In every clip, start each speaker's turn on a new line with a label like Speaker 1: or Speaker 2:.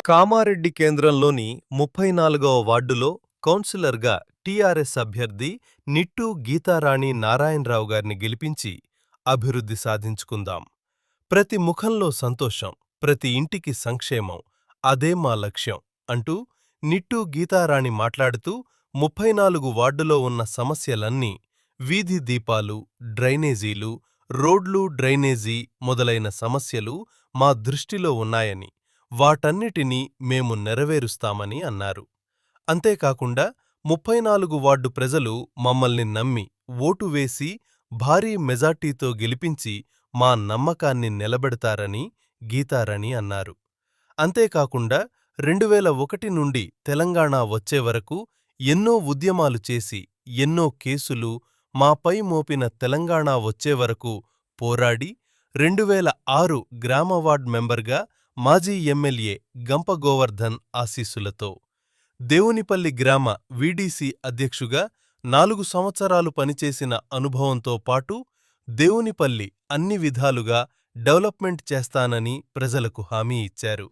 Speaker 1: కామారెడ్డి కేంద్రంలోని 34వ వార్డులో కౌన్సిలర్గా టీఆర్ఎస్ అభ్యర్థి నిట్టూ గీతారాణి నారాయణరావు గారిని గెలిపించి అభివృద్ధి సాధించుకుందాం. ప్రతి ముఖంలో సంతోషం, ప్రతి ఇంటికి సంక్షేమం, అదే మా లక్ష్యం అంటూ నిట్టూ గీతారాణి మాట్లాడుతూ 34 వార్డులో ఉన్న సమస్యలన్నీ వీధి దీపాలు, డ్రైనేజీలు, రోడ్లు, డ్రైనేజీ మొదలైన సమస్యలు మా దృష్టిలో ఉన్నాయని, వాటన్నిటినీ మేము నెరవేరుస్తామని అన్నారు. అంతేకాకుండా 34 వార్డు ప్రజలు మమ్మల్ని నమ్మి ఓటు వేసి భారీ మెజార్టీతో గెలిపించి మా నమ్మకాన్ని నిలబెడతారని గీతారాణి అన్నారు. అంతేకాకుండా 2001 నుండి తెలంగాణ వచ్చేవరకు ఎన్నో ఉద్యమాలు చేసి ఎన్నో కేసులు మాపై మోపిన తెలంగాణ వచ్చేవరకు పోరాడి 2006 గ్రామ వార్డ్ మెంబర్గా మాజీ ఎమ్మెల్యే గంప గోవర్ధన్ ఆశీస్సులతో, దేవునిపల్లి గ్రామ వీడీసీ అధ్యక్షుగా 4 సంవత్సరాలు పనిచేసిన అనుభవంతో పాటు దేవునిపల్లి అన్ని విధాలుగా డెవలప్మెంట్ చేస్తానని ప్రజలకు హామీ ఇచ్చారు.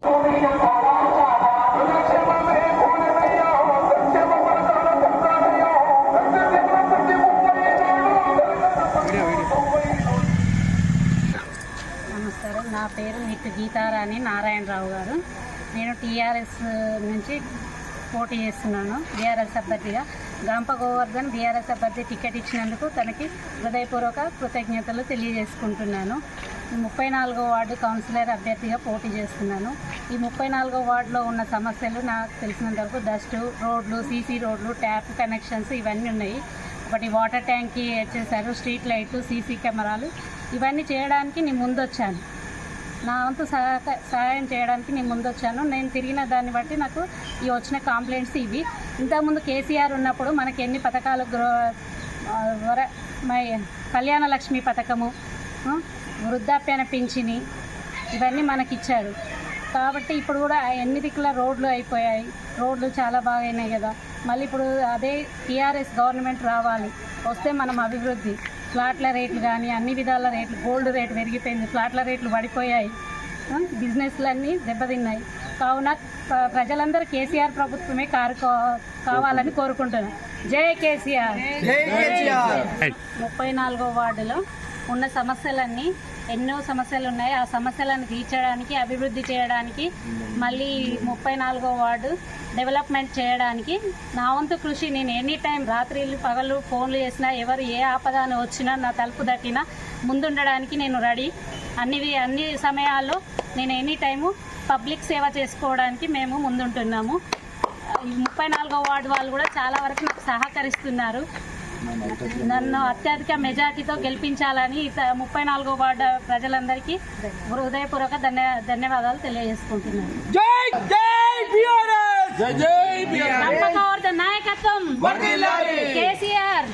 Speaker 2: నమస్కారం, నా పేరు నిట్టు గీతారాణి నారాయణరావు గారు. నేను టీఆర్ఎస్ నుంచి పోటీ చేస్తున్నాను. బీఆర్ఎస్ అభ్యర్థిగా గంప గోవర్ధన్ బీఆర్ఎస్ అభ్యర్థి టికెట్ ఇచ్చినందుకు తనకి హృదయపూర్వక కృతజ్ఞతలు తెలియజేసుకుంటున్నాను. 34వ వార్డు కౌన్సిలర్ అభ్యర్థిగా పోటీ చేస్తున్నాను. ఈ 34వ వార్డులో ఉన్న సమస్యలు నాకు తెలిసినంత వరకు డస్టు, రోడ్లు, సీసీ రోడ్లు, ట్యాప్ కనెక్షన్స్ ఇవన్నీ ఉన్నాయి. ఒకటి వాటర్ ట్యాంక్కి వచ్చేసారు, స్ట్రీట్ లైట్లు, సీసీ కెమెరాలు, ఇవన్నీ చేయడానికి నేను ముందొచ్చాను. నా వంతు సహాయం చేయడానికి నేను ముందొచ్చాను. నేను తిరిగిన దాన్ని బట్టి నాకు ఈ వచ్చిన కంప్లైంట్స్ ఇవి. ఇంతకుముందు కేసీఆర్ ఉన్నప్పుడు మనకి ఎన్ని పథకాలు, కళ్యాణ లక్ష్మి పథకము, వృద్ధాప్యాన పింఛని, ఇవన్నీ మనకిచ్చారు. కాబట్టి ఇప్పుడు కూడా ఎన్ని దిక్కుల రోడ్లు అయిపోయాయి, రోడ్లు చాలా బాగా అయినాయి కదా. మళ్ళీ ఇప్పుడు అదే టీఆర్ఎస్ గవర్నమెంట్ రావాలి, వస్తే మనం అభివృద్ధి, ఫ్లాట్ల రేట్లు కానీ అన్ని విధాల రేట్లు, గోల్డ్ రేటు పెరిగిపోయింది, ఫ్లాట్ల రేట్లు పడిపోయాయి, బిజినెస్లన్నీ దెబ్బతిన్నాయి. కావున ప్రజలందరూ కేసీఆర్ ప్రభుత్వమే కావాలని కోరుకుంటున్నాను. జై కేసీఆర్. 34వ వార్డులో ఉన్న సమస్యలన్నీ, ఎన్నో సమస్యలు ఉన్నాయి. ఆ సమస్యలను తీర్చడానికి, అభివృద్ధి చేయడానికి, మళ్ళీ 34వ వార్డు డెవలప్మెంట్ చేయడానికి నా వంతు కృషి నేను ఎనీ టైం, రాత్రిళ్ళు పగలు ఫోన్లు చేసినా, ఎవరు ఏ ఆపదాన వచ్చినా, నా తలుపు తట్టినా ముందుండడానికి నేను రెడీ. అన్ని సమయాల్లో నేను ఎనీ టైము పబ్లిక్ సేవ చేసుకోవడానికి మేము ముందుంటున్నాము. 34వ వార్డు వాళ్ళు కూడా చాలా వరకు నాకు సహకరిస్తున్నారు. నన్ను అత్యధిక మెజార్టీతో గెలిపించాలని 34వ వార్డు ప్రజలందరికీ హృదయపూర్వక ధన్యవాదాలు తెలియజేసుకుంటున్నాను. నాయకత్వం కేసీఆర్.